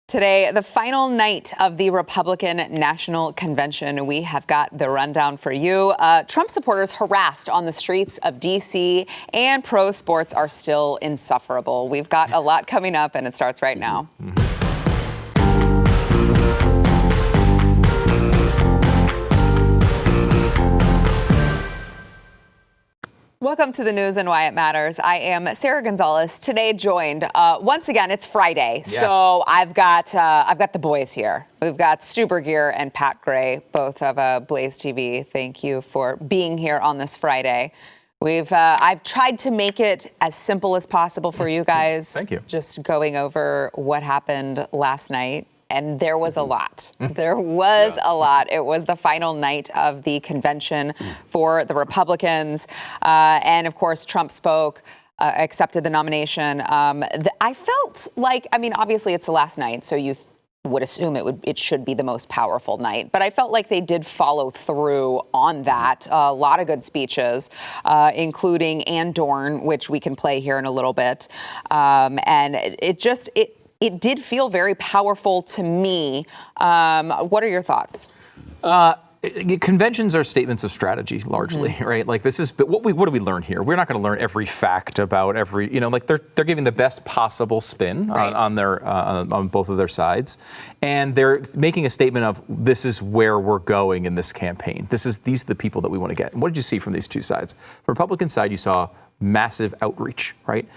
Today, the final night of the Republican National Convention. We have got the rundown for you. Trump supporters harassed on the streets of D.C. and pro sports are still insufferable. We've got a lot coming up, and it starts right now. Welcome to the news and why it matters. I am Sarah Gonzalez. Today joined once again. It's Friday, yes. So I've got the boys here. We've got Stu Bergier and Pat Gray, both of BlazeTV. Thank you for being here on this Friday. I've tried to make it as simple as possible for you guys. Thank you. Just going over what happened last night. And there was a lot. There was a lot. It was the final night of the convention for the Republicans. And of course, Trump spoke, accepted the nomination. I felt like, obviously it's the last night, so you would assume it should be the most powerful night. But I felt like they did follow through on that. A lot of good speeches, including Dorne, which we can play here in a little bit. And it did feel very powerful to me. What are your thoughts? Conventions are statements of strategy, largely, right? Like but what do we learn here? We're not going to learn every fact about every, they're giving the best possible spin on both of their sides, and they're making a statement of this is where we're going in this campaign. These are the people that we want to get. And what did you see from these two sides? From the Republican side, you saw massive outreach, right?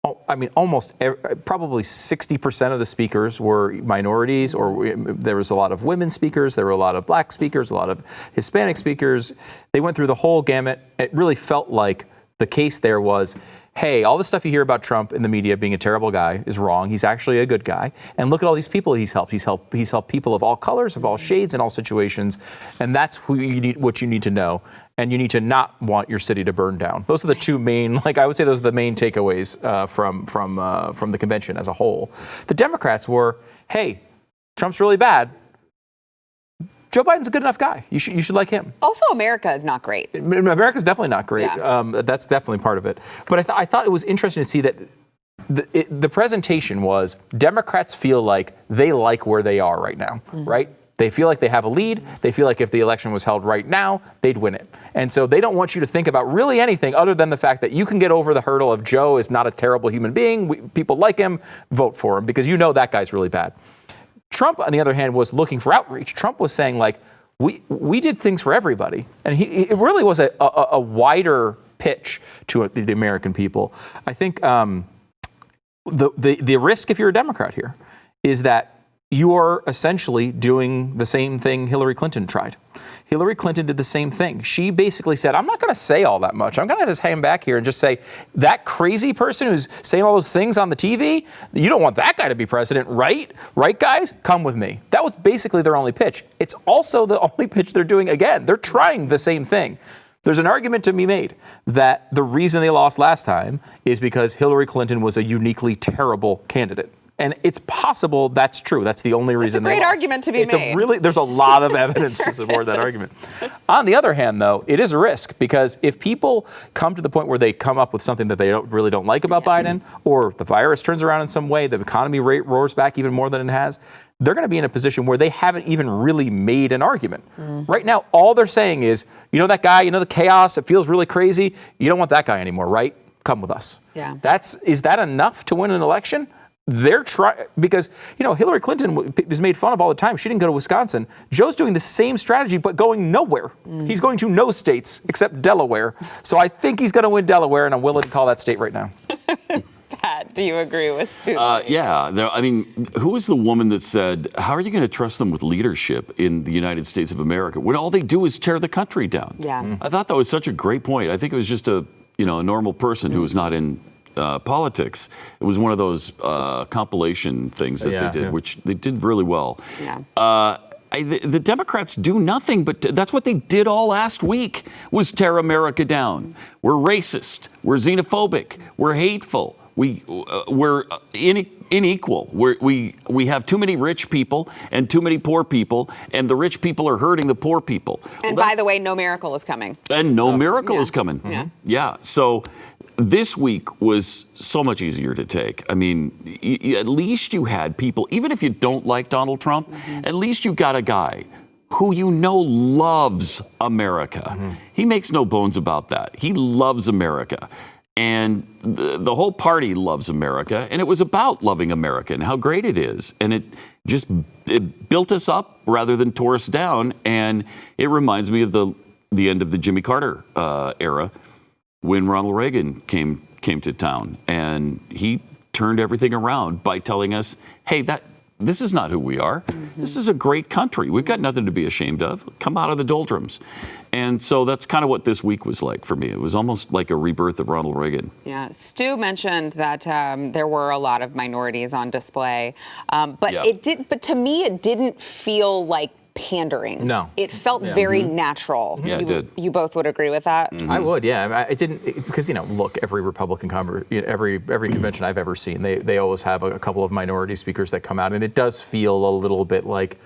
Probably 60% of the speakers were minorities, or there was a lot of women speakers, there were a lot of black speakers, a lot of Hispanic speakers. They went through the whole gamut. It really felt like the case there was, hey, all the stuff you hear about Trump in the media being a terrible guy is wrong. He's actually a good guy. And look at all these people he's helped. He's helped people of all colors, of all shades, in all situations. And that's what you need to know. And you need to not want your city to burn down. Those are the two main, I would say those are the main takeaways from the convention as a whole. The Democrats were, hey, Trump's really bad. Joe Biden's a good enough guy. You should like him. Also, America is not great. America's definitely not great. Yeah. That's definitely part of it. But I thought it was interesting to see that the presentation was Democrats feel like they like where they are right now, right? They feel like they have a lead. They feel like if the election was held right now, they'd win it. And so they don't want you to think about really anything other than the fact that you can get over the hurdle of Joe is not a terrible human being. People like him. Vote for him because that guy's really bad. Trump, on the other hand, was looking for outreach. Trump was saying, we did things for everybody. And it really was a wider pitch to the American people. I think the risk, if you're a Democrat here, is that you are essentially doing the same thing Hillary Clinton tried. Hillary Clinton did the same thing. She basically said, I'm not going to say all that much. I'm going to just hang back here and just say, that crazy person who's saying all those things on the TV, you don't want that guy to be president, right? Right, guys? Come with me. That was basically their only pitch. It's also the only pitch they're doing again. They're trying the same thing. There's an argument to be made that the reason they lost last time is because Hillary Clinton was a uniquely terrible candidate. And it's possible that's true. That's the only reason they lost. It's a great argument to be made. There's a lot of evidence to support that argument. On the other hand, though, it is a risk because if people come to the point where they come up with something that they really don't like about Biden, or the virus turns around in some way, the economy rate roars back even more than it has, they're going to be in a position where they haven't even really made an argument. Right now, all they're saying is, that guy, the chaos, it feels really crazy. You don't want that guy anymore, right? Come with us. Yeah. Is that enough to win an election? They're trying because, Hillary Clinton is made fun of all the time. She didn't go to Wisconsin. Joe's doing the same strategy, but going nowhere. He's going to no states except Delaware. So I think he's going to win Delaware, and I'm willing to call that state right now. Pat, do you agree with Stu? Yeah. Who was the woman that said, how are you going to trust them with leadership in the United States of America when all they do is tear the country down? Yeah. I thought that was such a great point. I think it was just a normal person who was not in politics. It was one of those compilation things that they did, which they did really well. Yeah. The Democrats do nothing, but that's what they did all last week, was tear America down. We're racist. We're xenophobic. We're hateful. We're unequal. We have too many rich people and too many poor people, and the rich people are hurting the poor people. And by the way, no miracle is coming. And no miracle is coming. Yeah. Yeah. So this week was so much easier to take. I mean, at least you had people, even if you don't like Donald Trump, at least you got a guy who you know loves America. He makes no bones about that. He loves America. And the whole party loves America. And it was about loving America and how great it is. And it built us up rather than tore us down. And it reminds me of the end of the Jimmy Carter era, when Ronald Reagan came to town, and he turned everything around by telling us, hey, this is not who we are. This is a great country. We've got nothing to be ashamed of. Come out of the doldrums. And so that's kind of what this week was like for me. It was almost like a rebirth of Ronald Reagan. Yeah, Stu mentioned that there were a lot of minorities on display, but to me, it didn't feel like pandering. No. It felt very natural. Yeah, it did. You both would agree with that? I would, yeah. I didn't, because, look, every Republican every convention I've ever seen, they always have a couple of minority speakers that come out, and it does feel a little bit like,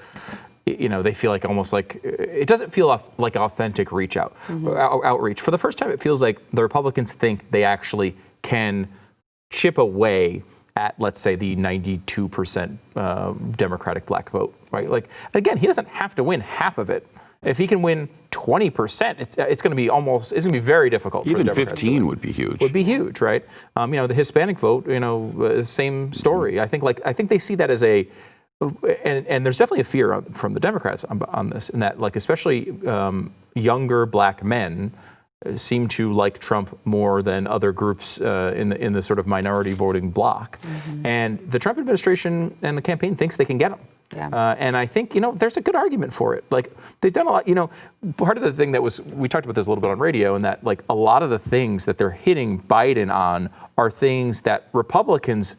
they feel like almost like, it doesn't feel like authentic outreach. For the first time, it feels like the Republicans think they actually can chip away at, let's say, the 92% Democratic black vote, right? Like, again, he doesn't have to win half of it. If he can win 20%, it's going to be very difficult. Even for Democrats 15 would be huge. Would be huge, right? The Hispanic vote, same story. I think they see that as and there's definitely a fear from the Democrats on this, in that, like, especially younger black men seem to like Trump more than other groups in the sort of minority voting bloc. And the Trump administration and the campaign thinks they can get him. Yeah. And I think, there's a good argument for it. Like, they've done a lot, part of the thing we talked about this a little bit on radio, and that, like, a lot of the things that they're hitting Biden on are things that Republicans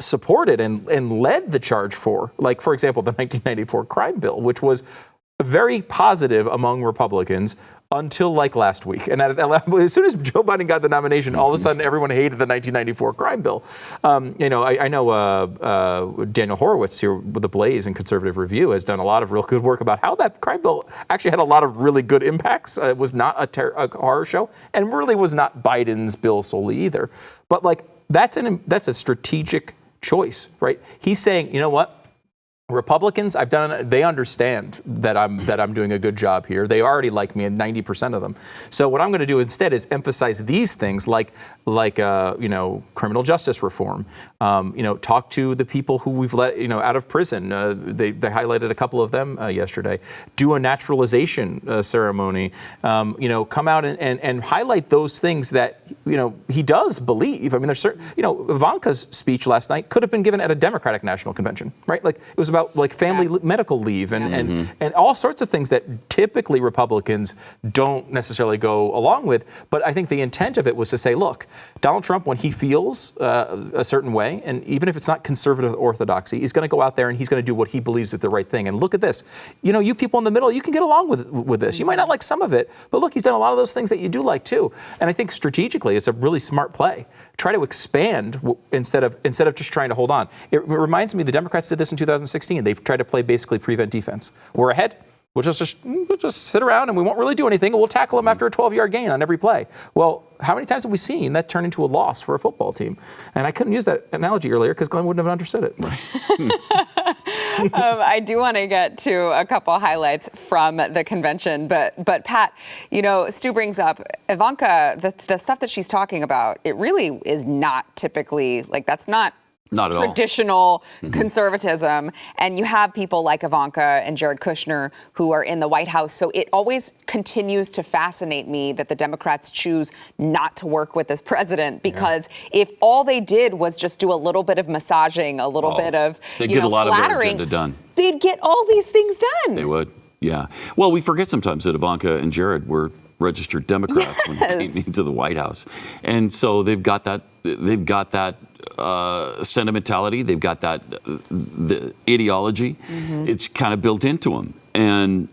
supported and led the charge for. Like, for example, the 1994 crime bill, which was very positive among Republicans until like last week. And as soon as Joe Biden got the nomination, all of a sudden everyone hated the 1994 crime bill. I know Daniel Horowitz here with the Blaze and Conservative Review has done a lot of real good work about how that crime bill actually had a lot of really good impacts. It was not a horror show, and really was not Biden's bill solely either. But, like, that's a strategic choice, right? He's saying, you know what? Republicans, they understand that I'm doing a good job here. They already like me, and 90% of them. So what I'm going to do instead is emphasize these things, like criminal justice reform. Talk to the people who we've let out of prison. They highlighted a couple of them yesterday. Do a naturalization ceremony. Come out and highlight those things that he does believe. I mean, there's certain Ivanka's speech last night could have been given at a Democratic National Convention, right? Like, it was about, like, family medical leave and all sorts of things that typically Republicans don't necessarily go along with. But I think the intent of it was to say, look, Donald Trump, when he feels a certain way, and even if it's not conservative orthodoxy, he's going to go out there and he's going to do what he believes is the right thing. And look at this. You people in the middle, you can get along with this. You might not like some of it, but look, he's done a lot of those things that you do like too. And I think strategically, it's a really smart play. Try to expand instead of just trying to hold on. It reminds me, the Democrats did this in 2016. They tried to play basically prevent defense. We're ahead. We'll just sit around and we won't really do anything, and we'll tackle them after a 12-yard gain on every play. Well, how many times have we seen that turn into a loss for a football team? And I couldn't use that analogy earlier because Glenn wouldn't have understood it. I do want to get to a couple highlights from the convention, but Pat, Stu brings up Ivanka, the stuff that she's talking about, it really is not typically, like, that's not traditional conservatism. And you have people like Ivanka and Jared Kushner who are in the White House. So it always continues to fascinate me that the Democrats choose not to work with this president, because if all they did was just do a little bit of massaging, a little bit of they'd get a lot flattering, of their agenda done. They'd get all these things done. They would, yeah. Well, we forget sometimes that Ivanka and Jared were registered Democrats when they came into the White House, and so they've got that sentimentality. They've got the ideology. It's kind of built into them, and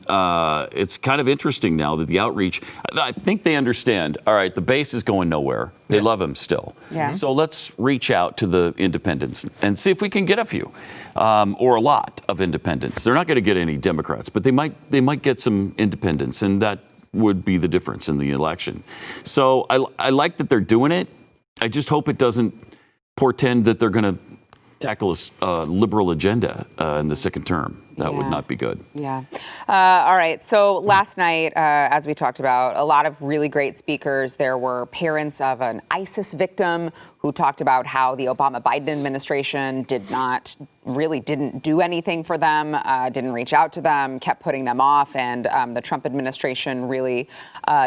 it's kind of interesting now that the outreach. I think they understand. All right, the base is going nowhere. They love him still. Yeah. So let's reach out to the independents and see if we can get a few, or a lot of independents. They're not going to get any Democrats, but they might get some independents, and that would be the difference in the election. So I like that they're doing it. I just hope it doesn't portend that they're going to tackle a liberal agenda in the second term. That would not be good. Yeah. All right. So last night, as we talked about, a lot of really great speakers. There were parents of an ISIS victim who talked about how the Obama-Biden administration didn't do anything for them, didn't reach out to them, kept putting them off. And the Trump administration really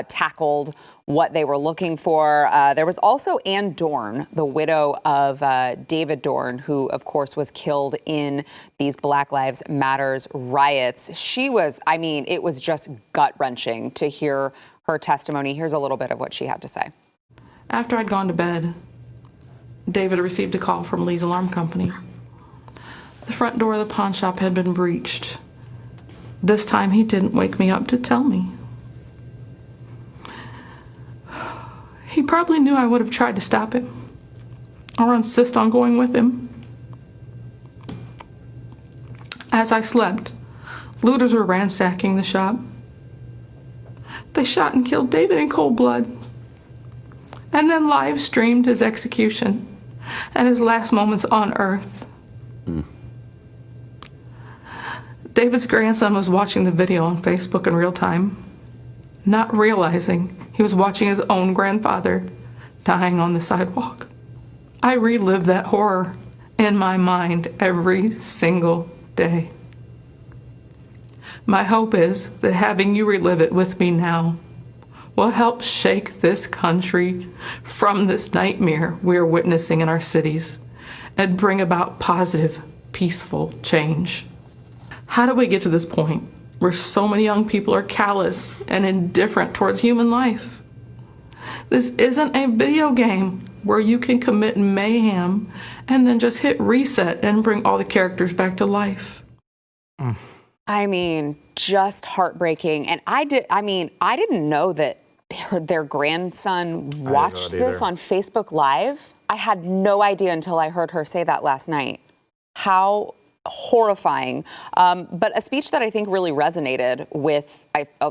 tackled what they were looking for. There was also Ann Dorne, the widow of David Dorne, who, of course, was killed in these Black Lives Matters riots. She was, I mean, it was just gut-wrenching to hear her testimony. Here's a little bit of what she had to say. After I'd gone to bed, David received a call from Lee's Alarm Company. The front door of the pawn shop had been breached. This time he didn't wake me up to tell me. He probably knew I would have tried to stop him or insist on going with him. As I slept, looters were ransacking the shop. They shot and killed David in cold blood and then live streamed his execution and his last moments on Earth. David's grandson was watching the video on Facebook in real time, not realizing he was watching his own grandfather dying on the sidewalk. I relive that horror in my mind every single day. My hope is that having you relive it with me now will help shake this country from this nightmare we are witnessing in our cities and bring about positive, peaceful change. How do we get to this point where so many young people are callous and indifferent towards human life? This isn't a video game where you can commit mayhem and then just hit reset and bring all the characters back to life. I mean, just heartbreaking. And I didn't know that their grandson watched this on Facebook Live. I had no idea until I heard her say that last night. How horrifying. But a speech that I think really resonated with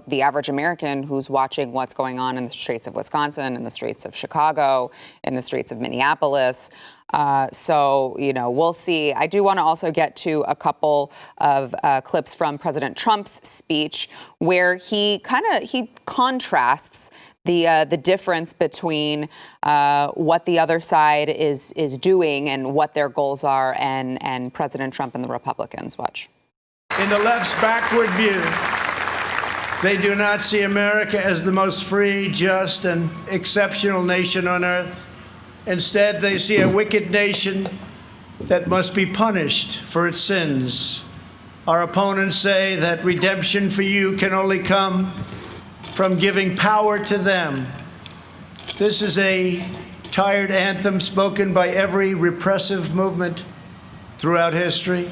the average American who's watching what's going on in the streets of Wisconsin, in the streets of Chicago, in the streets of Minneapolis. So, we'll see. I do want to also get to a couple of clips from President Trump's speech where he contrasts the difference between what the other side is doing and what their goals are and President Trump and the Republicans. Watch. In the left's backward view, they do not see America as the most free, just, and exceptional nation on earth. Instead, they see a wicked nation that must be punished for its sins. Our opponents say that redemption for you can only come from giving power to them. This is a tired anthem spoken by every repressive movement throughout history.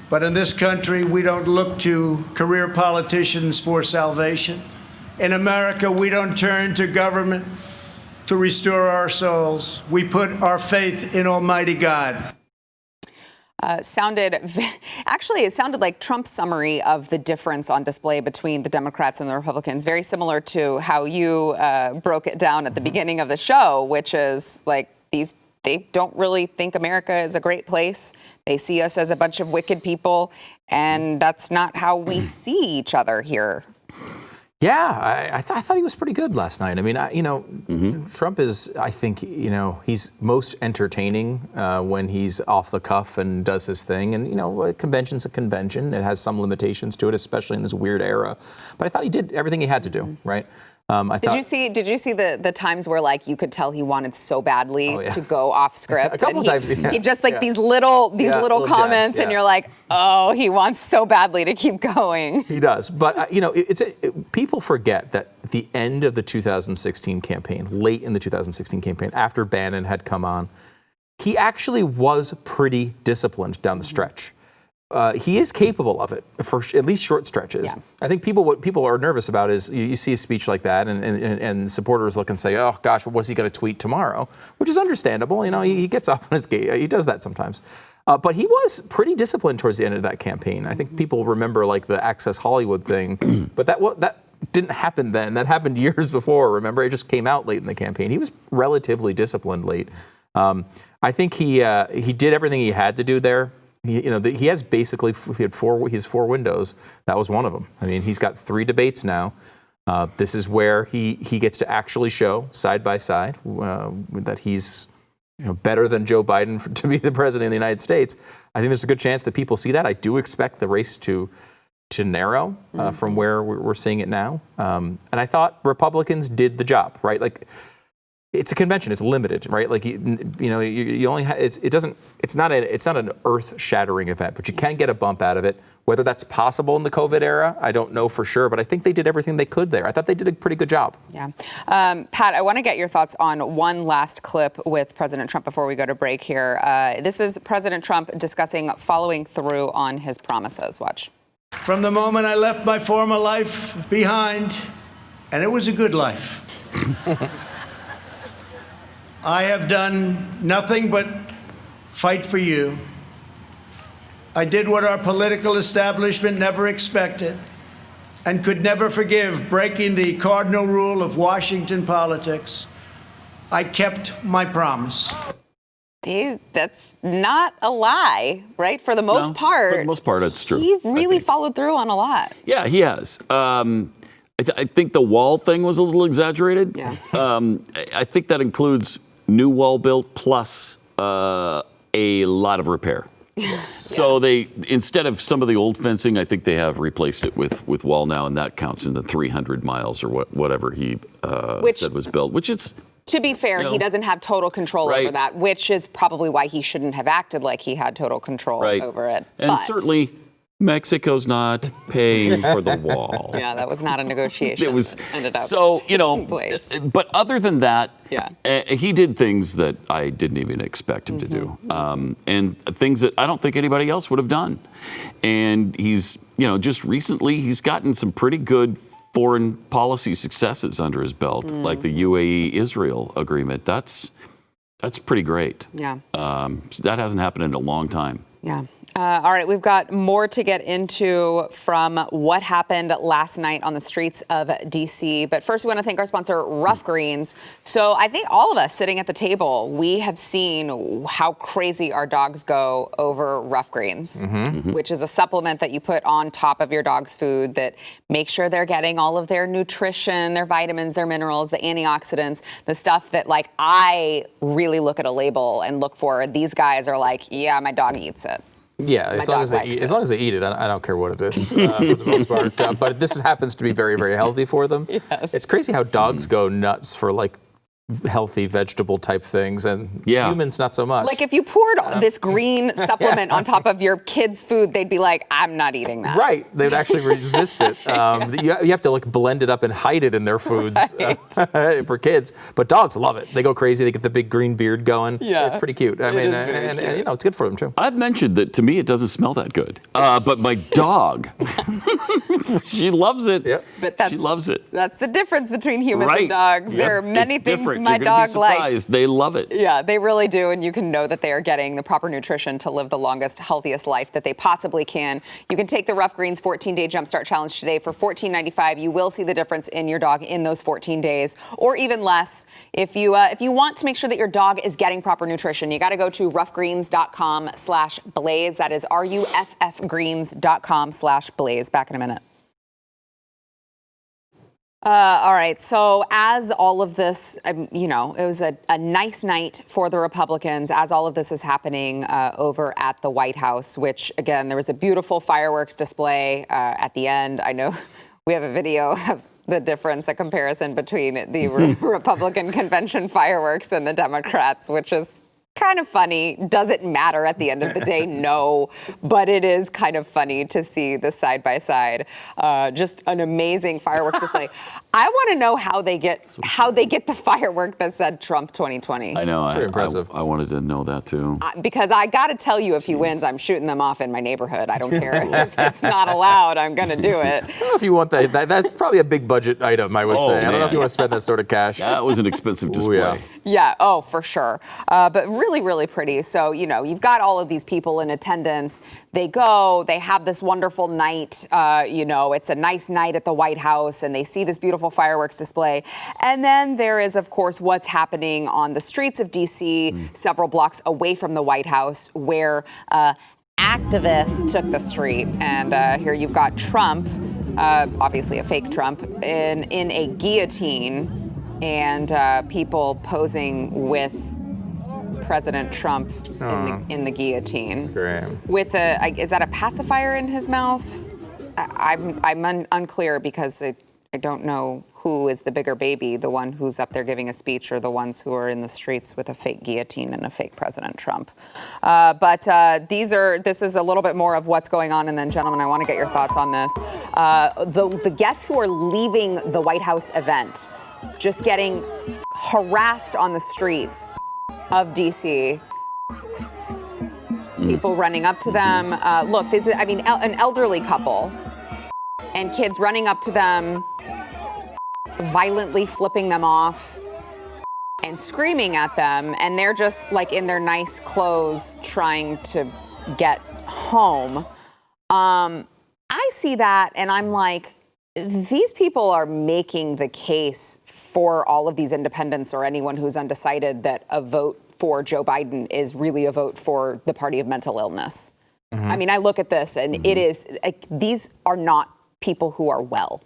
But in this country, we don't look to career politicians for salvation. In America, we don't turn to government to restore our souls. We put our faith in Almighty God. It sounded like Trump's summary of the difference on display between the Democrats and the Republicans, very similar to how you broke it down at the beginning of the show, which is like they don't really think America is a great place. They see us as a bunch of wicked people, and that's not how we see each other here. Yeah, I thought he was pretty good last night. I mean, Trump is, I think, he's most entertaining when he's off the cuff and does his thing. And, a convention's a convention. It has some limitations to it, especially in this weird era. But I thought he did everything he had to do, right? Did you see the times where you could tell he wanted so badly to go off script? A couple times. Yeah. He just these little comments, jabs, and you're like, oh, he wants so badly to keep going. He does, but people forget that at the end of the 2016 campaign, late in the 2016 campaign, after Bannon had come on, he actually was pretty disciplined down the stretch. He is capable of it for at least short stretches. Yeah. I think what people are nervous about is you see a speech like that and supporters look and say, oh gosh, what's he going to tweet tomorrow? Which is understandable. He gets off on his gate. He does that sometimes. But he was pretty disciplined towards the end of that campaign. I think people remember the Access Hollywood thing, but that didn't happen then. That happened years before. Remember, it just came out late in the campaign. He was relatively disciplined late. I think he did everything he had to do there. He has basically he had four windows. That was one of them. I mean, he's got 3 debates now. This is where he gets to actually show side by side that he's better than Joe Biden to be the president of the United States. I think there's a good chance that people see that. I do expect the race to narrow from where we're seeing it now. And I thought Republicans did the job, right? Like, it's a convention. It's limited, right? Like, you only it's not an earth-shattering event, but you can get a bump out of it. Whether that's possible in the COVID era, I don't know for sure, but I think they did everything they could there. I thought they did a pretty good job. Yeah. Pat, I want to get your thoughts on one last clip with President Trump before we go to break here. This is President Trump discussing following through on his promises. Watch. From the moment I left my former life behind, and it was a good life, I have done nothing but fight for you. I did what our political establishment never expected and could never forgive, breaking the cardinal rule of Washington politics. I kept my promise. Dude, that's not a lie, right? For the most part. For the most part, it's true. He really followed through on a lot. Yeah, he has. I think the wall thing was a little exaggerated. Yeah. I think that includes new wall built plus a lot of repair. Yes. So they, instead of some of the old fencing, I think they have replaced it with wall now, and that counts in the 300 miles or whatever he said was built, which is... To be fair, he doesn't have total control over that, which is probably why he shouldn't have acted like he had total control over it. And certainly Mexico's not paying for the wall. Yeah, that was not a negotiation. It was ended up so, place. But other than that, he did things that I didn't even expect him to do, and things that I don't think anybody else would have done. And he's, just recently he's gotten some pretty good foreign policy successes under his belt, like the UAE-Israel agreement. That's pretty great. Yeah. That hasn't happened in a long time. Yeah. All right, we've got more to get into from what happened last night on the streets of D.C. But first, we want to thank our sponsor, Rough Greens. So I think all of us sitting at the table, we have seen how crazy our dogs go over Rough Greens, which is a supplement that you put on top of your dog's food that makes sure they're getting all of their nutrition, their vitamins, their minerals, the antioxidants, the stuff that, like, I really look at a label and look for. These guys are like, yeah, my dog eats it. Yeah, as long as they eat it, I don't care what it is for the most part. But this happens to be very, very healthy for them. Yes. It's crazy how dogs go nuts for like healthy vegetable type things, and humans not so much. Like if you poured this green supplement on top of your kids' food, they'd be like, I'm not eating that. Right. They'd actually resist it. You have to like blend it up and hide it in their foods for kids. But dogs love it. They go crazy. They get the big green beard going. Yeah. It's pretty cute. I mean, and it's good for them too. I've mentioned that to me it doesn't smell that good. But my dog, she loves it. Yep. But she loves it. That's the difference between humans and dogs. Yep. There are many things my dog likes. They love it. Yeah, they really do. And you can know that they are getting the proper nutrition to live the longest, healthiest life that they possibly can. You can take the Rough Greens 14-Day Jumpstart Challenge today for $14.95. You will see the difference in your dog in those 14 days, or even less. If you want to make sure that your dog is getting proper nutrition, you got to go to roughgreens.com/blaze. That is ruffgreens.com/blaze. Back in a minute. All right. So as all of this, it was a nice night for the Republicans as all of this is happening over at the White House, which, again, there was a beautiful fireworks display at the end. I know we have a video of the difference, a comparison between the Republican convention fireworks and the Democrats, which is kind of funny. Does it matter at the end of the day? No, but it is kind of funny to see the side by side. Just an amazing fireworks display. I want to know how they get the firework that said Trump 2020. I know. Pretty impressive. I wanted to know that too. Because I got to tell you, if he wins, I'm shooting them off in my neighborhood. I don't care if it's not allowed. I'm going to do it. I don't know if you want that. That's probably a big budget item, I would say. I don't know man. if you want to spend that sort of cash. That was an expensive display. yeah. Yeah, oh, for sure. But really, really pretty. So, you've got all of these people in attendance. They go, they have this wonderful night. It's a nice night at the White House, and they see this beautiful fireworks display. And then there is, of course, what's happening on the streets of D.C., several blocks away from the White House, where activists took the street. And here you've got Trump, obviously a fake Trump, in a guillotine. And people posing with President Trump in the guillotine. That's great. With is that a pacifier in his mouth? I'm unclear because I don't know who is the bigger baby, the one who's up there giving a speech or the ones who are in the streets with a fake guillotine and a fake President Trump. But this is a little bit more of what's going on. And then, gentlemen, I want to get your thoughts on this. The guests who are leaving the White House event, just getting harassed on the streets of D.C. People running up to them. Look, this is, an elderly couple and kids running up to them, violently flipping them off and screaming at them. And they're just like in their nice clothes trying to get home. I see that and I'm like, these people are making the case for all of these independents or anyone who's undecided that a vote for Joe Biden is really a vote for the party of mental illness. I look at this and it is, these are not people who are well.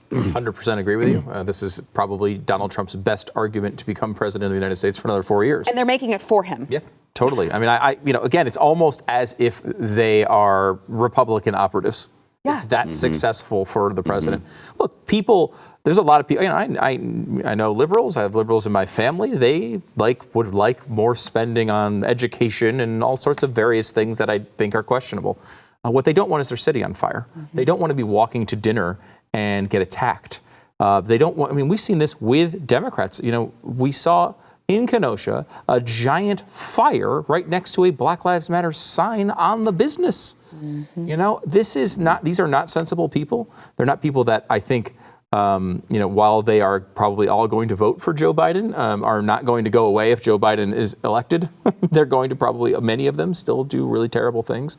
100% agree with you. This is probably Donald Trump's best argument to become president of the United States for another 4 years. And they're making it for him. Yeah, totally. Again, it's almost as if they are Republican operatives. Yeah. It's that successful for the president. Look, there's a lot of people, I know liberals, I have liberals in my family. They would like more spending on education and all sorts of various things that I think are questionable. What they don't want is their city on fire. They don't want to be walking to dinner and get attacked. They don't want, we've seen this with Democrats. We saw in Kenosha a giant fire right next to a Black Lives Matter sign on the business. These are not sensible people. They're not people that I think, while they are probably all going to vote for Joe Biden, are not going to go away if Joe Biden is elected. They're going to probably, many of them, still do really terrible things.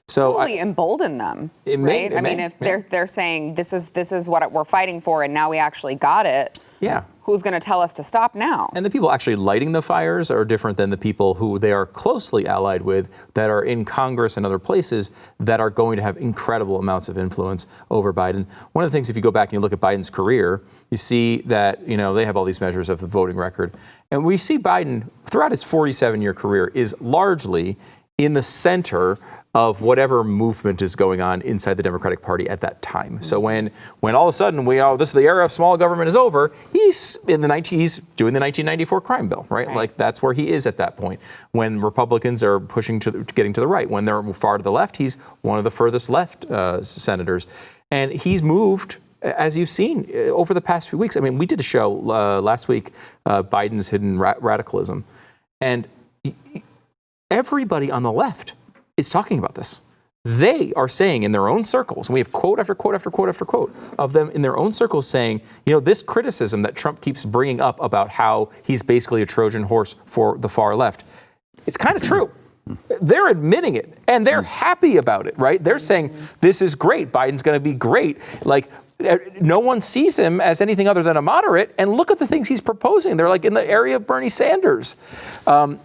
So Probably embolden them, right? If they're saying this is what we're fighting for, and now we actually got it. Yeah. Who's going to tell us to stop now? And the people actually lighting the fires are different than the people who they are closely allied with that are in Congress and other places that are going to have incredible amounts of influence over Biden. One of the things, if you go back and you look at Biden's career, you see that, they have all these measures of the voting record. And we see Biden throughout his 47-year career is largely in the center of whatever movement is going on inside the Democratic Party at that time. So when all of a sudden this is the era of small government is over, he's doing the 1994 crime bill, right? That's where he is at that point. When Republicans are pushing getting to the right, when they're far to the left, he's one of the furthest left senators, and he's moved. As you've seen over the past few weeks, we did a show last week, Biden's hidden radicalism, and everybody on the left is talking about this. They are saying in their own circles, and we have quote after quote after quote after quote of them in their own circles saying, this criticism that Trump keeps bringing up about how he's basically a Trojan horse for the far left, it's kind of true. They're admitting it, and they're happy about it, right? They're saying, this is great. Biden's going to be great. No one sees him as anything other than a moderate, and look at the things he's proposing. They're in the area of Bernie Sanders. And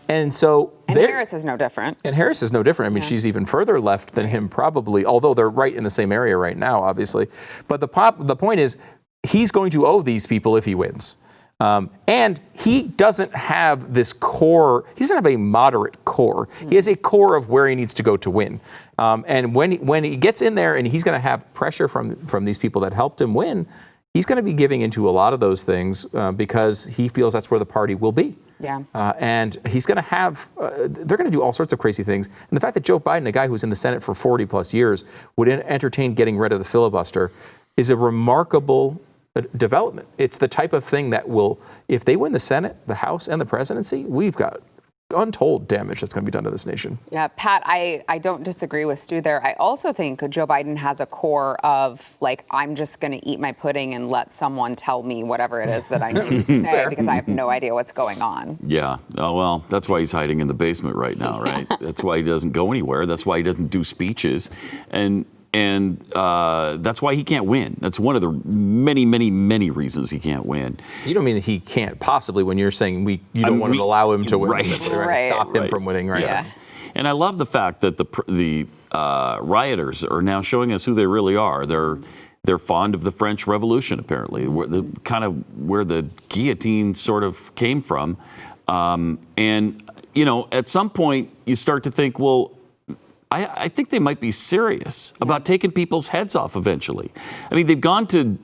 Harris is no different. And Harris is no different. She's even further left than him probably, although they're right in the same area right now, obviously. But the point is, he's going to owe these people if he wins. And he doesn't have this core, he doesn't have a moderate core. He has a core of where he needs to go to win. And when he gets in there and he's going to have pressure from these people that helped him win, he's going to be giving into a lot of those things because he feels that's where the party will be. Yeah. And he's going to have, they're going to do all sorts of crazy things. And the fact that Joe Biden, a guy who's in the Senate for 40 plus years, would entertain getting rid of the filibuster is a remarkable development. It's the type of thing that will, if they win the Senate, the House, and the presidency, we've got untold damage that's going to be done to this nation. Yeah, Pat, I don't disagree with Stu there. I also think Joe Biden has a core of, like, I'm just going to eat my pudding and let someone tell me whatever it is that I need to say because I have no idea what's going on. Yeah. Oh, well, that's why he's hiding in the basement right now, right? That's why he doesn't go anywhere. That's why he doesn't do speeches. And that's why he can't win. That's one of the many, many, many reasons he can't win. You don't mean he can't possibly when you're saying you don't want to allow him to win. Right. Stop him from winning, right? Yes. And I love the fact that the rioters are now showing us who they really are. They're fond of the French Revolution, apparently, where the guillotine sort of came from. And, at some point you start to think, well, I think they might be serious about taking people's heads off eventually. I mean, they've gone to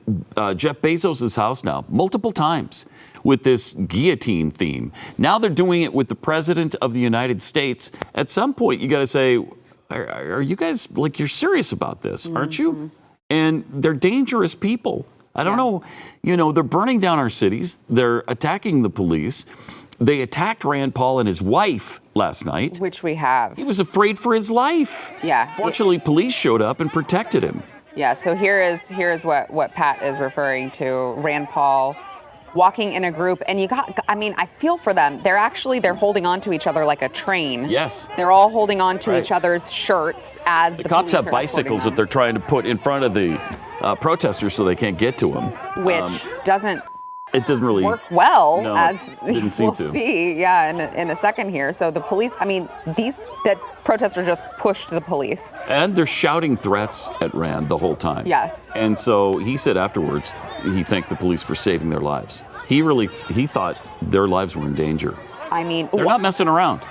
Jeff Bezos' house now multiple times with this guillotine theme. Now they're doing it with the President of the United States. At some point, you got to say, are you guys, like, you're serious about this, aren't you? And they're dangerous people. I don't know, they're burning down our cities. They're attacking the police. They attacked Rand Paul and his wife last night. Which we have. He was afraid for his life. Yeah. Fortunately, police showed up and protected him. Yeah, so here is what Pat is referring to. Rand Paul walking in a group, and I feel for them. They're holding on to each other like a train. Yes. They're all holding on to each other's shirts as the cops police have are bicycles escorting that they're trying to put in front of the protesters so they can't get to them. Which doesn't it doesn't really work well, no, as didn't seem we'll to. see, in a second here. So the police, that protesters just pushed the police. And they're shouting threats at Rand the whole time. Yes. And so he said afterwards, he thanked the police for saving their lives. He thought their lives were in danger. They're not messing around.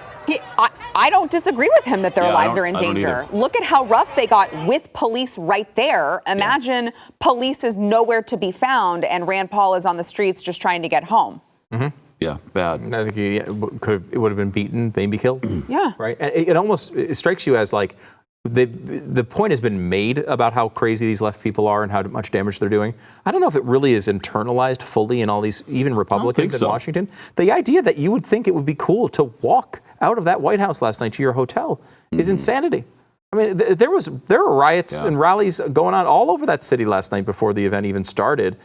I don't disagree with him that their lives are in danger. Look at how rough they got with police right there. Imagine police is nowhere to be found and Rand Paul is on the streets just trying to get home. Mm-hmm. Yeah, bad. I think it would have been beaten, maybe killed. Yeah. Right? And it almost strikes you as like the point has been made about how crazy these left people are and how much damage they're doing. I don't know if it really is internalized fully in all these, even Republicans in Washington. The idea that you would think it would be cool to walk out of that White House last night to your hotel is insanity. I mean, there were riots and rallies going on all over that city last night before the event even started.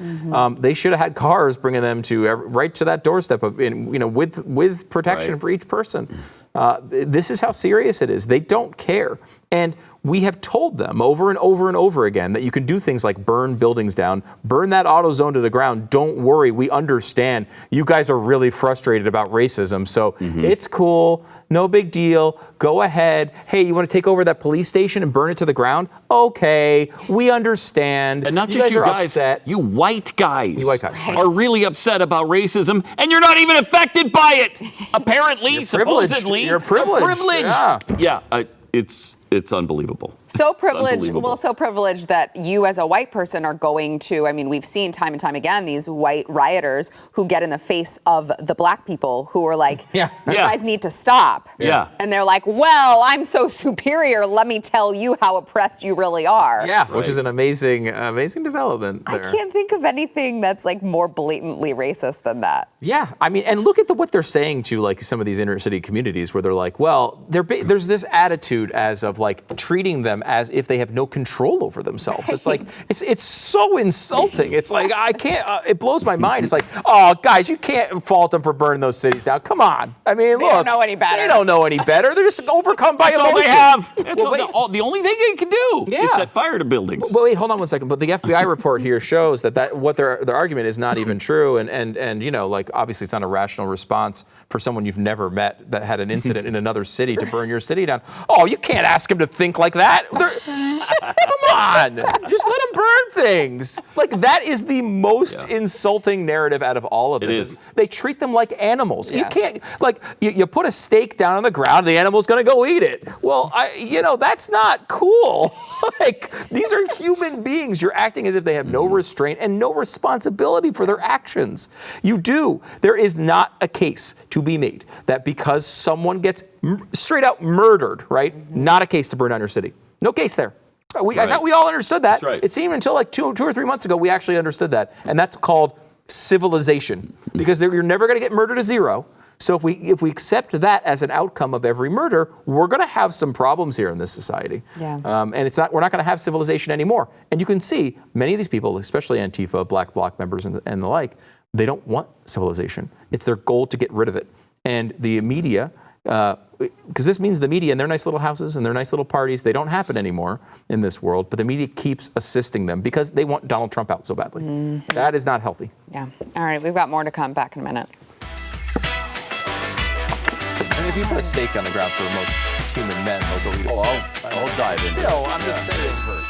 They should have had cars bringing them right to that doorstep with protection for each person. This is how serious it is. They don't care. And we have told them over and over and over again that you can do things like burn buildings down, burn that auto zone to the ground. Don't worry, we understand. You guys are really frustrated about racism, so it's cool, no big deal. Go ahead. Hey, you want to take over that police station and burn it to the ground? Okay, we understand. And not just you guys, upset. you white guys, Right. are really upset about racism, and you're not even affected by it. Apparently, supposedly, You're privileged. Yeah, it's unbelievable. So privileged. Unbelievable. Well, so privileged that you as a white person are going to, we've seen time and time again these white rioters who get in the face of the black people who are like, you guys need to stop. Yeah. And they're like, well, I'm so superior. Let me tell you how oppressed you really are. Yeah, which is an amazing development there. I can't think of anything that's like more blatantly racist than that. Yeah, and look at what they're saying to like some of these inner city communities where they're like, well, there's this attitude as of like treating them as if they have no control over themselves. It's like it's so insulting. It's like I can't. It blows my mind. It's like, oh, guys, you can't fault them for burning those cities down. Come on. I mean, look, They don't know any better. They don't know any better. They're just overcome by That's emotion. all they have. Well, The only thing they can do is set fire to buildings. But wait, hold on one second. But the FBI report here shows that what their argument is not even true, and like obviously it's not a rational response for someone you've never met that had an incident in another city to burn your city down. Oh, you can't ask them to think like that. Come on, just let them burn things. Like that is the most insulting narrative out of all of this. It is. They treat them like animals. You can't you put a steak down on the ground, the animal's gonna go eat it. Well, that's not cool. Like these are human beings. You're acting as if they have no restraint and no responsibility for their actions. You do. There is not a case to be made that because someone gets straight out murdered, right? Not a case to burn down your city. No case there. I thought we all understood that. That's right. It seemed until like two or 3 months ago we actually understood that, and that's called civilization. Because you're never going to get murder to zero. So if we accept that as an outcome of every murder, we're going to have some problems here in this society. Yeah. And we're not going to have civilization anymore. And you can see many of these people, especially Antifa, Black Bloc members, and the like, they don't want civilization. It's their goal to get rid of it. And the media, because this means the media and their nice little houses and their nice little parties, they don't happen anymore in this world. But the media keeps assisting them because they want Donald Trump out so badly. Mm-hmm. That is not healthy. Yeah. All right. We've got more to come. Back in a minute. I mean, if you put a stake on the ground for most human men, they'll go eat it. I'll dive in. No, I'm just saying first.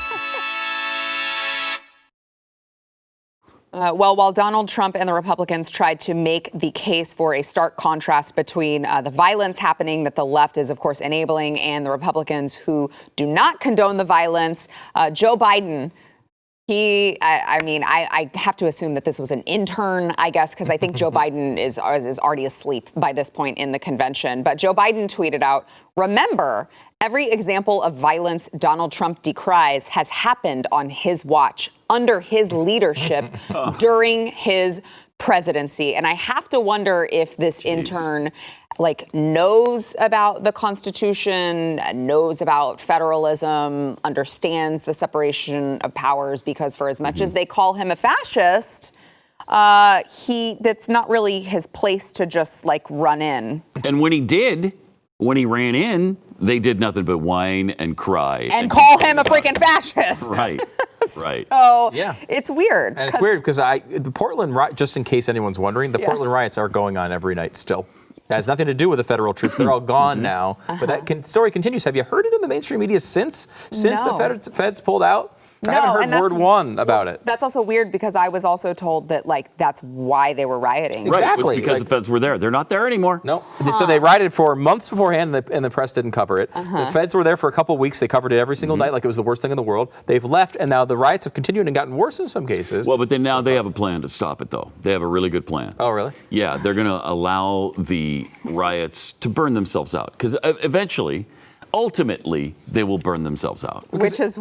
Well, while Donald Trump and the Republicans tried to make the case for a stark contrast between the violence happening that the left is, of course, enabling and the Republicans who do not condone the violence, Joe Biden, I have to assume that this was an intern, I guess, because I think Joe Biden is already asleep by this point in the convention. But Joe Biden tweeted out, "Remember, every example of violence Donald Trump decries has happened on his watch, under his leadership, during his presidency." And I have to wonder if this intern knows about the Constitution, knows about federalism, understands the separation of powers, because for as much as they call him a fascist, that's not really his place to just run in. And when he ran in, they did nothing but whine and cry. And call him a freaking fascist. Right, right. So yeah. It's weird. And it's weird because the Portland Riots, just in case anyone's wondering, the Portland Riots are going on every night still. It has nothing to do with the federal troops. They're all gone now. But that story continues. Have you heard it in the mainstream media since the feds pulled out? I haven't heard word one about it. That's also weird because I was also told that that's why they were rioting. Right, Exactly. it was because the feds were there. They're not there anymore. No. So they rioted for months beforehand, and the press didn't cover it. The feds were there for a couple of weeks. They covered it every single night like it was the worst thing in the world. They've left, and now the riots have continued and gotten worse in some cases. Well, but then now they have a plan to stop it, though. They have a really good plan. Oh, really? Yeah, they're going to allow the riots to burn themselves out because ultimately, they will burn themselves out. Which is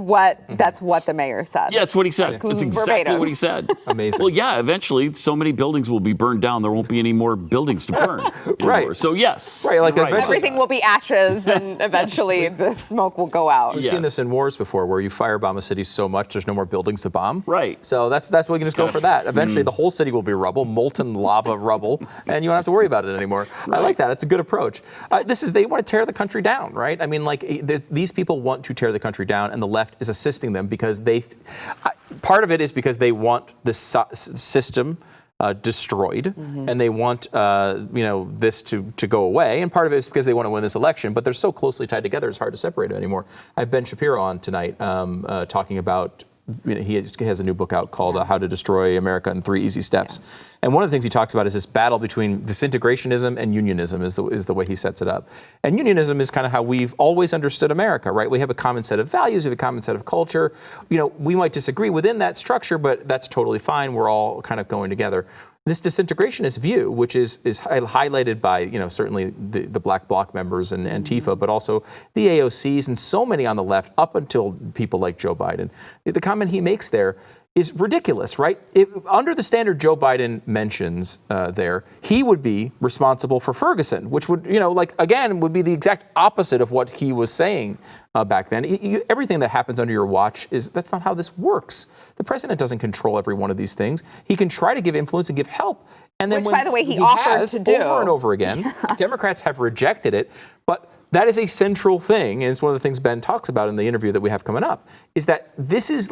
that's what the mayor said. Yeah, that's what he said. That's exactly Verbatim. what he said. Amazing. Well, yeah, eventually, so many buildings will be burned down, there won't be any more buildings to burn anymore. Right. So, yes. Right, eventually. Everything will be ashes, and eventually the smoke will go out. We've seen this in wars before, where you firebomb a city so much there's no more buildings to bomb. Right. So that's why we can just go for that. Eventually, the whole city will be rubble, molten lava rubble, and you won't have to worry about it anymore. Right. I like that. It's a good approach. They want to tear the country down, right? I mean, these people want to tear the country down, and the left is assisting them because part of it is because they want this system destroyed, and they want this to go away, and part of it is because they want to win this election. But they're so closely tied together; it's hard to separate them anymore. I have Ben Shapiro on tonight talking about. He has a new book out called How to Destroy America in 3 Easy Steps. Yes. And one of the things he talks about is this battle between disintegrationism and unionism is the way he sets it up. And unionism is kind of how we've always understood America, right? We have a common set of values, we have a common set of culture. We might disagree within that structure, but that's totally fine. We're all kind of going together. This disintegrationist view, which is highlighted by certainly the Black Bloc members and Antifa, but also the AOCs and so many on the left, up until people like Joe Biden. The comment he makes there is ridiculous, right? Under the standard Joe Biden mentions there, he would be responsible for Ferguson, which would, again, would be the exact opposite of what he was saying back then. Everything that happens under your watch that's not how this works. The president doesn't control every one of these things. He can try to give influence and give help. And then by the way, he offered to do over and over again. Democrats have rejected it, but that is a central thing, and it's one of the things Ben talks about in the interview that we have coming up, is that this is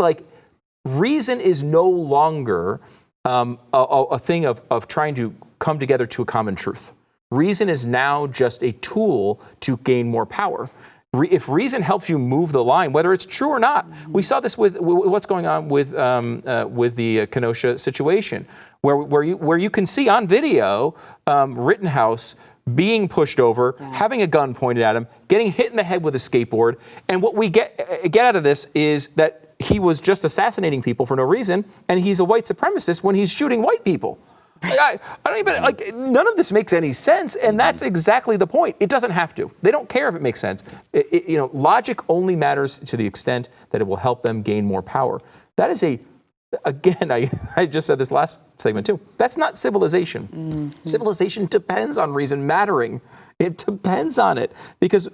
reason is no longer a thing of trying to come together to a common truth. Reason is now just a tool to gain more power. If reason helps you move the line, whether it's true or not, we saw this with what's going on with the Kenosha situation, where you can see on video Rittenhouse being pushed over, having a gun pointed at him, getting hit in the head with a skateboard, and what we get out of this is that he was just assassinating people for no reason, and he's a white supremacist when he's shooting white people. I don't even, like, none of this makes any sense, and that's exactly the point. It doesn't have to. They don't care if it makes sense. Logic only matters to the extent that it will help them gain more power. That is again, I just said this last segment too, that's not civilization. Mm-hmm. Civilization depends on reason mattering. It depends on it, because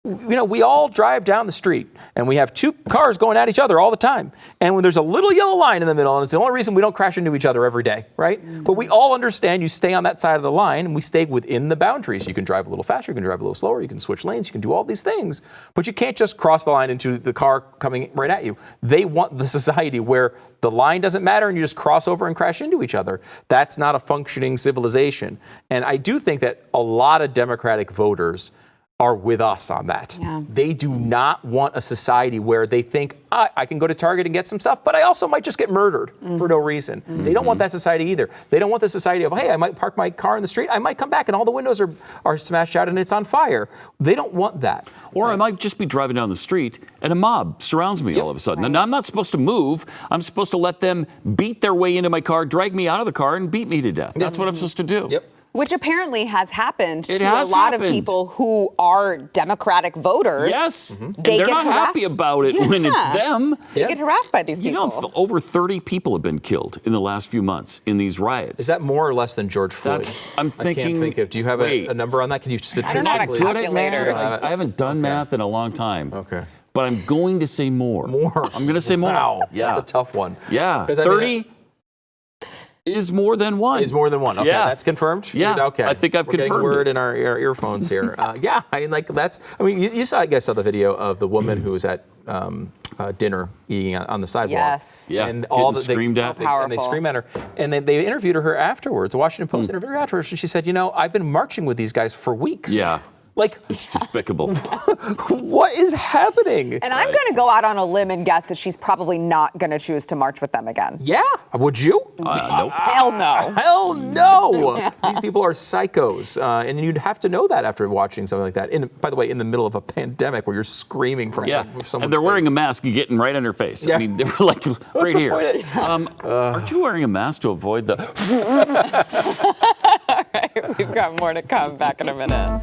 we all drive down the street and we have two cars going at each other all the time. And when there's a little yellow line in the middle, and it's the only reason we don't crash into each other every day, right? Mm-hmm. But we all understand you stay on that side of the line and we stay within the boundaries. You can drive a little faster, you can drive a little slower, you can switch lanes, you can do all these things. But you can't just cross the line into the car coming right at you. They want the society where the line doesn't matter and you just cross over and crash into each other. That's not a functioning civilization. And I do think that a lot of Democratic voters are with us on that. Yeah. They do not want a society where they think, I can go to Target and get some stuff, but I also might just get murdered for no reason. Mm-hmm. They don't want that society either. They don't want the society of, hey, I might park my car in the street, I might come back and all the windows are smashed out and it's on fire. They don't want that. Or I might just be driving down the street and a mob surrounds me all of a sudden. Right. And I'm not supposed to move. I'm supposed to let them beat their way into my car, drag me out of the car, and beat me to death. That's what I'm supposed to do. Yep. Which apparently has happened to a lot of people who are Democratic voters. Yes. Mm-hmm. They're not happy about it when it's them. They get harassed by these people. Over 30 people have been killed in the last few months in these riots. Is that more or less than George Floyd? I'm thinking. I can't think of. Do you have a number on that? Can you statistically? I haven't done math in a long time. Okay. But I'm going to say more. I'm going to say more. Wow. Yeah. That's a tough one. Yeah. 30. Is more than one. Is more than one. Okay, that's confirmed? Yeah. Okay. I think I've confirmed getting word it. in our earphones here. Yeah, I mean, you guys saw the video of the woman who was at dinner eating on the sidewalk. Yes. Yeah. And all they screamed at her. And they screamed at her. And then they interviewed her afterwards. The Washington Post interviewed her afterwards, and she said, I've been marching with these guys for weeks. Yeah. Like, it's despicable. What is happening? And I'm going to go out on a limb and guess that she's probably not going to choose to march with them again. Yeah. Would you? Nope. Hell no. Hell no. These people are psychos. And you'd have to know that after watching something like that. By the way, in the middle of a pandemic where you're screaming from someone's and they're wearing face. a mask and getting right on her face. Yeah. I mean, they were like right here. Aren't you wearing a mask to avoid the... All right, we've got more to come. Back in a minute.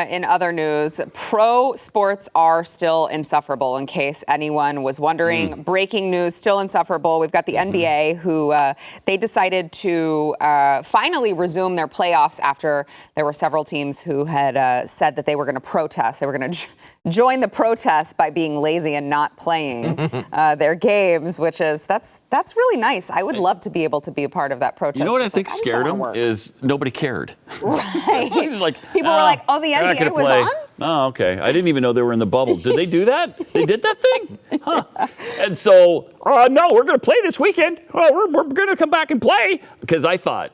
In other news, pro sports are still insufferable, in case anyone was wondering. Breaking news, still insufferable. We've got the NBA, who they decided to finally resume their playoffs after there were several teams who had said that they were going to protest. They were going to join the protest by being lazy and not playing their games, which is, that's really nice. I would love to be able to be a part of that protest. You know what I think scared them is nobody cared. Right. It's like, people were like, oh, the NBA was play. on? Oh, okay. I didn't even know they were in the bubble. Did they do that? They did that thing? Huh. And so, no, we're going to play this weekend. Oh, we're going to come back and play. Because I thought,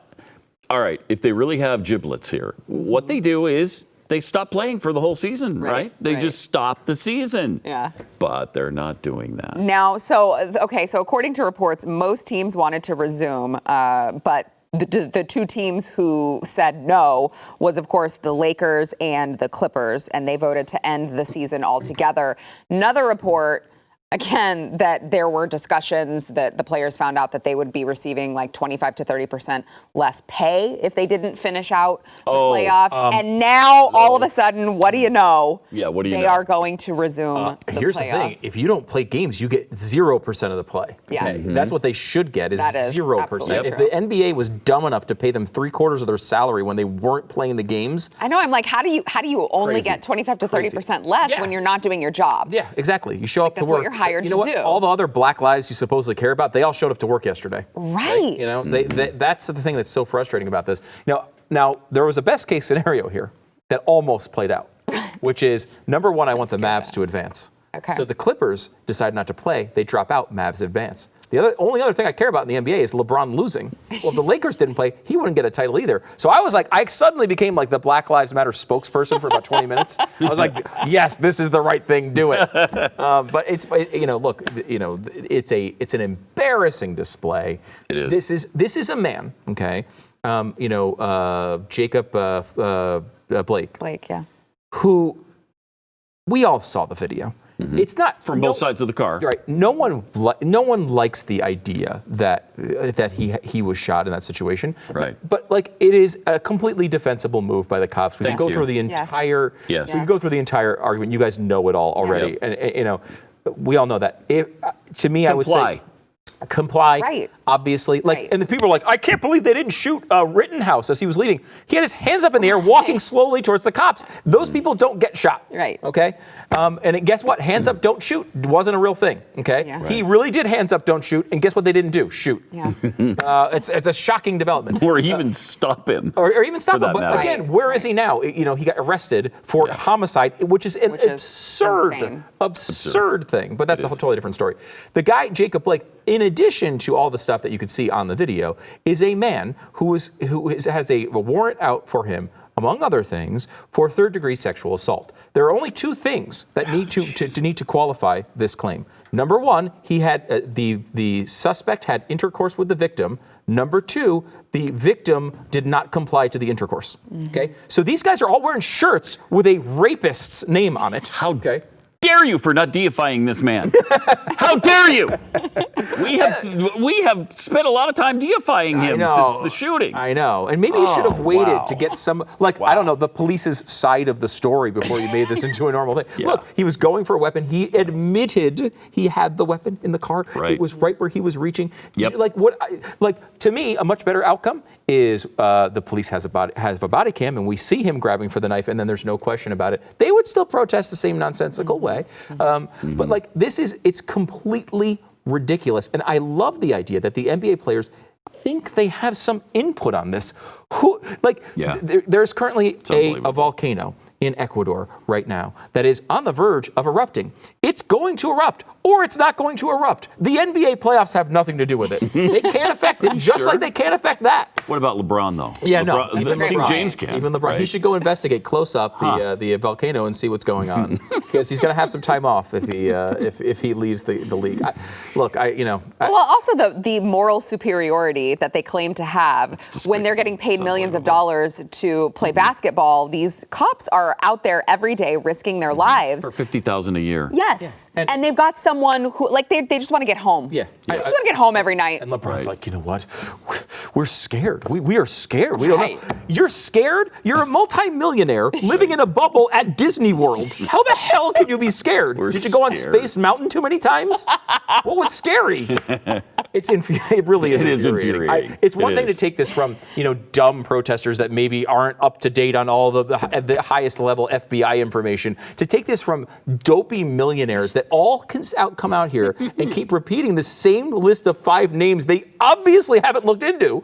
all right, if they really have giblets here, what they do is they stop playing for the whole season, right? They just stop the season. Yeah. But they're not doing that. Now, so according to reports, most teams wanted to resume, but the two teams who said no was, of course, the Lakers and the Clippers, and they voted to end the season altogether. Another report, again, that there were discussions that the players found out that they would be receiving like 25 to 30% less pay if they didn't finish out the playoffs. And now, all of a sudden, what do you know? Yeah, what do you know? They are going to resume the Here's playoffs. the thing. If you don't play games, you get 0% of the play. Yeah. Okay? That's what they should get is That is 0%. absolutely If true. the NBA was dumb enough to pay them 3/4 of their salary when they weren't playing the games. I know. I'm like, how do you only Crazy. get 25 to 30% less when you're not doing your job? Yeah, exactly. You show up to that's work. what you're hired you know to what? do. All the other black lives you supposedly care about, they all showed up to work yesterday. Right. You know, that's the thing that's so frustrating about this. Now there was a best case scenario here that almost played out, which is number one, I want the Mavs to advance. Okay. So the Clippers decide not to play. They drop out. Mavs advance. The only other thing I care about in the NBA is LeBron losing. Well, if the Lakers didn't play, he wouldn't get a title either. So I was like, I suddenly became like the Black Lives Matter spokesperson for about 20 minutes. I was like, yes, this is the right thing. Do it. But it's an embarrassing display. It is. This is a man, okay? Jacob Blake. Blake, yeah. Who we all saw the video. It's not From both sides of the car. Right. No one likes the idea that he was shot in that situation. Right. But like, it is a completely defensible move by the cops. We can Thank go you. through the entire. Yes. We can go through the entire argument. You guys know it all already, Yep. and you know, we all know that. To me, I would say. Comply, Right. obviously. Like, Right. and the people are like, I can't believe they didn't shoot Rittenhouse as he was leaving. He had his hands up in the air, walking slowly towards the cops. Those people don't get shot. Right. Okay. Guess what? Hands up, don't shoot wasn't a real thing. Okay. Yeah. He really did hands up, don't shoot, and guess what they didn't do? Shoot. Yeah. It's a shocking development. Or even stop him. Or even stop For him. that But matter. again, Right. where is he now? You know, he got arrested for homicide, which is an Which is absurd insane. thing. But that's a totally different story. The guy, Jacob Blake, in addition to all the stuff that you could see on the video, is a man who has a warrant out for him, among other things, for third-degree sexual assault. There are only two things that need to qualify this claim. Number one, he had the suspect had intercourse with the victim. Number two, the victim did not comply to the intercourse. Okay, so these guys are all wearing shirts with a rapist's name on it. How dare you for not deifying this man? How dare you? We have spent a lot of time deifying him since the shooting. I know. And maybe you should have waited to get some, I don't know, the police's side of the story before you made this into a normal thing. Yeah. Look, he was going for a weapon. He admitted he had the weapon in the car. Right. It was right where he was reaching. Yep. To me, a much better outcome is the police has a body cam and we see him grabbing for the knife and then there's no question about it. They would still protest the same nonsensical way. But it's completely ridiculous. And I love the idea that the NBA players think they have some input on this. There's currently a volcano in Ecuador right now that is on the verge of erupting. It's going to erupt, or it's not going to erupt. The NBA playoffs have nothing to do with it. They can't affect it, just like they can't affect that. What about LeBron, though? Yeah, LeBron, no. Even King LeBron. James can. Even LeBron. Right? He should go investigate close up the volcano and see what's going on, because he's going to have some time off if he leaves the league. Well, also the moral superiority that they claim to have when they're getting paid millions of dollars to play basketball. These cops are out there every day risking their lives. For $50,000 a year. Yes, Yeah. and they've got someone who they just want to get home. Yeah. They just want to get home every night. And LeBron's like, you know what? We're scared. We are scared. We don't Right. know. You're scared? You're a multimillionaire living in a bubble at Disney World. How the hell can you be scared? We're Did you go on scared. Space Mountain too many times? What was scary? It really is It is infuriating. infuriating. It's one It thing to is. take this from dumb protesters that maybe aren't up to date on all the highest level FBI information. To take this from dopey millionaires that all can come out here and keep repeating the same list of 5 names they obviously haven't looked into.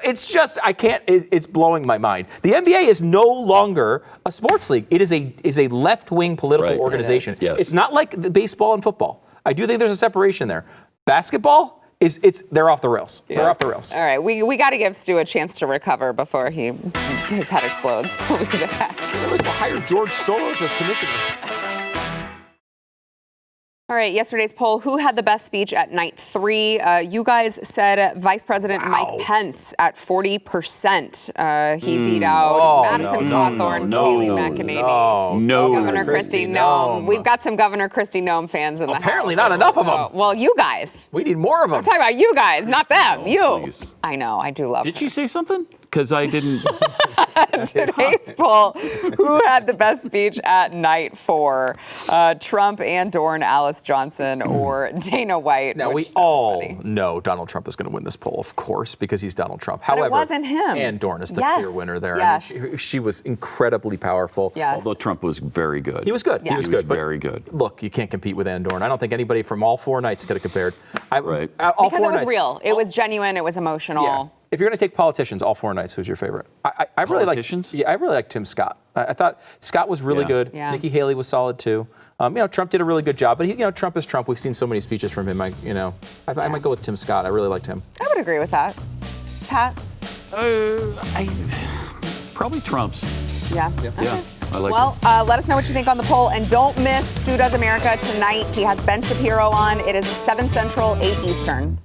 It's just it's blowing my mind. The NBA is no longer a sports league. It is a left-wing political Right. organization. It is. Yes. It's not like the baseball and football. I do think there's a separation there. Basketball they're off the rails. They're off the rails. All right, we got to give Stu a chance to recover before his head explodes. We'll be back. We'll hire George Soros as commissioner. All right, yesterday's poll, who had the best speech at night 3? You guys said Vice President Mike Pence at 40%. He beat out Madison Cawthorn, Kayleigh McEnany, Governor Kristi Noem. We've got some Governor Kristi Noem fans in the house. Apparently not enough of them. Well, you guys. We need more of them. I'm talking about you guys, not them. You. Please. I know, I do love Did she say something? Because I didn't. Today's poll, who had the best speech at night 4? Trump and Dorne, Alice Johnson, or Dana White? Now, we all know Donald Trump is going to win this poll, of course, because he's Donald Trump. However, it wasn't him. Ann Dorne is the Yes. clear winner there. Yes. I mean, she was incredibly powerful. Yes. Although Trump was very good. He was good. Yeah. He was He good. was very good. Look, you can't compete with Ann Dorne. I don't think anybody from all 4 nights could have compared. Right. All Because 4 it was nights. real. It was genuine. It was emotional. Yeah. If you're going to take politicians, all 4 nights, who's your favorite? I really like. Politicians? Yeah, I really like Tim Scott. I thought Scott was really Yeah. good. Yeah. Nikki Haley was solid too. Trump did a really good job, but Trump is Trump. We've seen so many speeches from him. I might go with Tim Scott. I really liked him. I would agree with that. Pat? Probably Trump's. Yeah. Yeah. I like Well, let us know what you think on the poll. And don't miss Stu Does America tonight. He has Ben Shapiro on. It is 7 Central, 8 Eastern.